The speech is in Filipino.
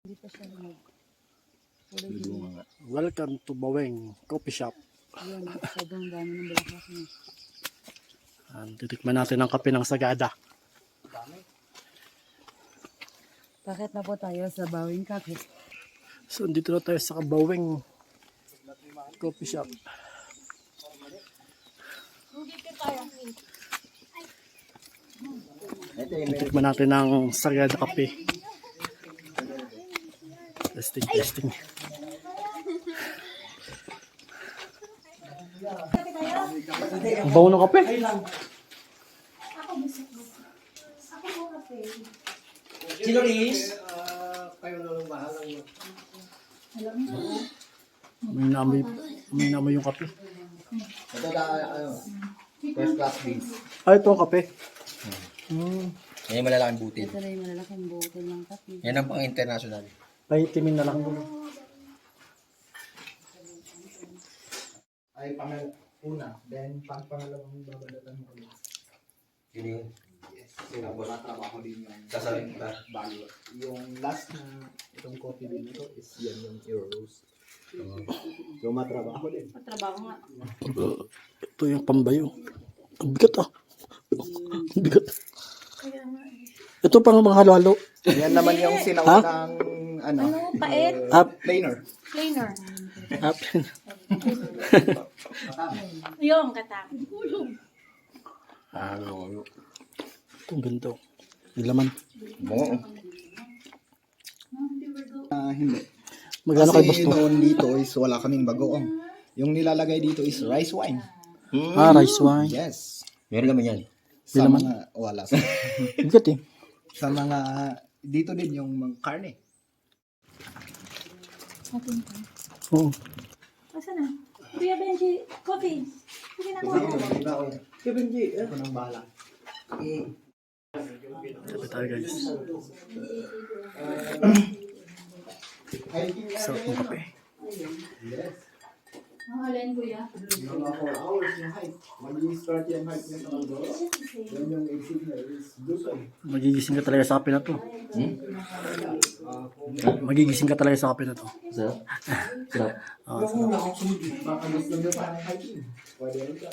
Hindi pa siya lumog. Welcome to Baweng Coffee Shop. Yun, sobrang dami ng bulaklak niya. Titikman natin ang kape ng Sagada. Bakit na po tayo sa Baweng Cafe? So, dito na tayo sa Baweng Coffee Shop. Titikman natin ang Sagada kape. Testing. Ang bawo ng kape. Sino Riz? May namoy yung kape. Ito na, first class beans. Ito ang kape. Yan yung malalaking butil. Ito na yung malalaking butil ng kape. Yan ang pang international. Pahitimin na lang. Ay, una. Then, pangalawang babalatan mo ulit. Yun yung Yes. So, trabaho din yung sasabihin kita. value. Yung last na itong coffee din ito is yan yung euro-roast. So, matrabaho din. Matrabaho nga. Ito yung pambayo. Ang bigat ah. Ang bigat. Ito pang mga halo-halo. Yan naman yung sinaunang Pait? plainer. Plainer. Yung katap. Itong ganito. Nilaman. Oo. Hindi. Magkano kay Kasi Bosto? noon dito is wala kaming bagoong. Yung nilalagay dito is rice wine. Rice wine. Yes. Meron naman yan. Sa Nilaman? mga, wala. Bigat eh. Sa mga, dito din yung mga karne. Atin pa. Oo. Asa na? Kuya Benji, coffee. Sige na ko. Kevin G, ako nang bahala. Sabi tayo guys. Sarap ng kape. Mahalin kuya. Mga 4 hours yung hike. Mag-i-start yung hike niya sa Mandoro. Then yung exit niya is Dusoy. Magigising ka talaga sa kape na to. Magigising ka talaga sa kape na to. Sarap. Sarap. Baka gusto nyo pa ng hiking. Pwede rin ka.